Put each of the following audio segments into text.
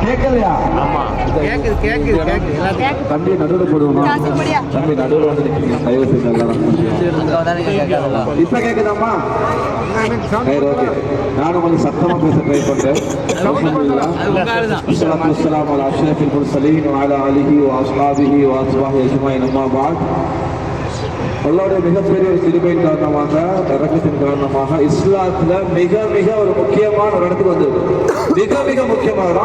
கேட்கலையா? ஆமா தம்பி நடுவில் போடுவோம். தம்பி நடுவில் வந்து நிற்கிறீங்க. தயவு செய்து இப்ப கேக்குதாம்மா? ஓகே, நானும் கொஞ்சம் சத்தமா பேச ட்ரை பண்றேன். அஸ்ஸலாமு அலா அஷ்ரஃபில் முர்சலீன் வ அலா ஆலிஹி வ அஸ்ஹாபிஹி வ அஸ்ஹாபிஹி அஜ்மாயின் அம்மா பஅத். அல்லாஹ்வுடைய மிகப்பெரிய கிருபையின் காரணமாக, இரக்கத்தின் காரணமாக இஸ்லாத்துல மிக மிக ஒரு முக்கியமான ஒரு இடத்துக்கு வந்திருக்கு. மிக மிக முக்கியமாக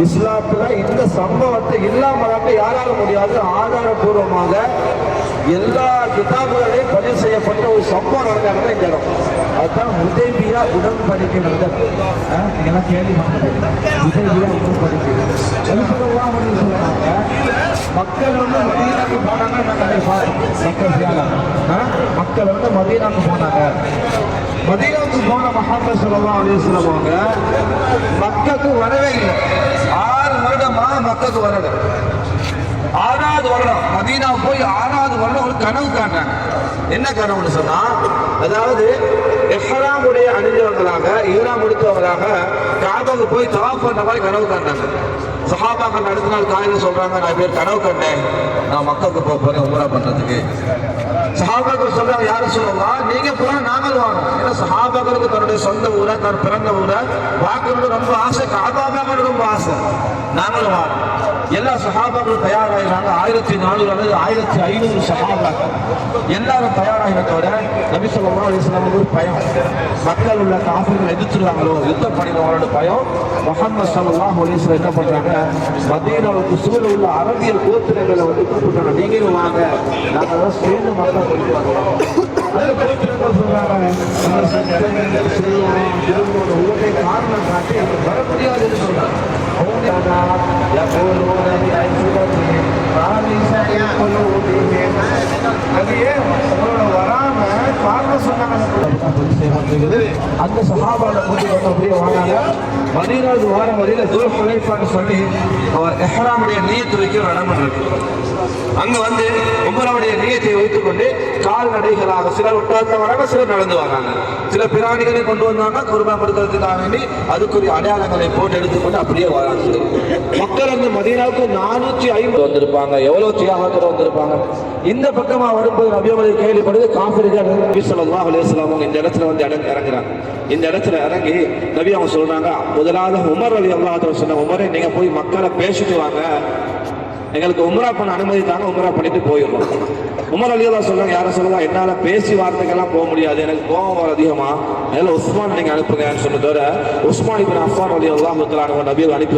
இஸ்லாத்துல இந்த சம்பவத்தை இல்லாமலாக்க யாரால முடியாது. ஆதாரபூர்வமாக எல்லா கிதாபுகளையும் பதிவு செய்யப்பட்ட ஒரு சம்பவம் நடந்தாங்க இந்த இடம். அதுதான் ஹுதைபியா உடன்படிக்கை நடந்தது. நீங்கெல்லாம் கேள்விப்பட்டது ஹுதைபியா உடன்படிக்கை. சொல்றாங்க மக்கள் வந்து மதீனாக்கு போனாங்க. மக்கள் வந்து மதீனாக்கு போனாங்க. மதீனாவுக்கு போன முஹம்மது ஸல்லல்லாஹு அலைஹி வஸல்லம் அவங்க மக்காவுக்கு வரவே இல்லை. 6 வருடமா மக்காவுக்கு வரல. 6வது வருடம் மதீனா போய் 6வது வருடம் ஒரு கனவு காண்றாங்க. என்ன கனவுன்னு சொன்னா, அதாவது இஹ்ராமுடைய அணிஞ்சவங்களாக ஈராம் முடித்தவங்களாக காபாவுக்கு போய் தவாஃப் பண்ற மாதிரி கனவு காண்றாங்க. சஹாபாக்கள் அடுத்த நாள் காலையில் சொல்றாங்க, நான் பேர் கனவு கண்டேன், நான் மக்காவுக்கு போக போறேன் உம்ரா பண்றதுக்கு. சஹாபாக்கள் சொல்றாங்க, யாரும் சொல்லலாம், நீங்க போனா நாங்கள் வாங்க. ஏன்னா சஹாபாக்களுக்கு தன்னுடைய சொந்த ஊரை, தன் பிறந்த ஊரை பார்க்கறது ரொம்ப ஆசை. காபாபாக்களுக்கு ரொம்ப ஆசை. நாங்களும் வாங்க. எல்லா சஹாபாக்களும் தயாராகிறாங்க. 1400 அல்லது 1500 சஹாபாக்கள் எல்லாரும் தயாராகிறதோட நபி ஸல்லல்லாஹு அலைஹி வஸல்லம் ஒரு பயம், மக்கள் உள்ள காஃபிர்கள் எதிர்த்துருவாங்களோ, யுத்தம் பண்ணிடுவாங்களோட பயம். முஹம்மது ஸல்லல்லாஹு அலைஹி வஸல்லம் என்ன பண்றாங்க, மதீனாவுக்கு சூழ உள்ள அரபியல் கோத்திரங்களை வந்து கூப்பிட்டாங்க, நீங்களும் வாங்க, நாங்கள் சேர்ந்து மக்கள் சொல்றாங்க உலகை காரணம் காட்டி வர முடியாதுன்னு சொல்றாங்க. வராம காரணம் சொன்னாங்க. அந்த சஹாபால கூட்டி வந்து அப்படியே வாங்க. மதீனாவுக்கு வார வரையில தூரம் குறைப்பான்னு சொல்லி அவர் இஹ்ராமுடைய நியத்து வைக்க ஒரு இடம் இருக்கு. அங்க வந்து உமராவுடைய நியத்தை வைத்துக் கொண்டு கால்நடைகளாக சிலர் ஒட்டாத்த வராங்க, சிலர் நடந்து வராங்க. சில பிராணிகளை கொண்டு வந்தாங்க குர்பா கொடுக்கறதுக்காக வேண்டி. அதுக்குரிய அடையாளங்களை போட்டு எடுத்துக்கொண்டு அப்படியே வராங்க. மக்கள் வந்து மதீனாவுக்கு 450 வந்திருப்பாங்க. எவ்வளவு தியாகத்தில் வந்திருப்பாங்க. இந்த பக்கமா வரும்போது நபி அவர்கள் கேள்விப்படுது, காஃபிர்கள் நபி ஸல்லல்லாஹு அலைஹி வஸல்லம் இந்த இடத்துல வந்து இறங்குறாங்க. இந்த இடத்துல இறங்கி நபி அவங்க சொல்றாங்க, முதலாவது உமர் ரலியல்லாஹு அன்ஹு சொன்ன, உமரே நீங்க போய் மக்களை பேசிட்டு வாங்க, எங்களுக்கு உம்ரா பண்ண அனுமதி தாங்க, உம்ரா பண்ணிட்டு போயிடணும். உமர் ரலியல்லாஹு சொல்றாங்க, யார சொல்லலாம், என்னால பேசி வார்த்தைக்கெல்லாம் போக முடியாது, எனக்கு கோபம் வர அதிகமா, அதனால உஸ்மான் நீங்க அனுப்புங்கன்னு சொன்னதோட உஸ்மான் இப்னு அஃபான் ரலியல்லாஹு தஆலா நபியை அனுப்பி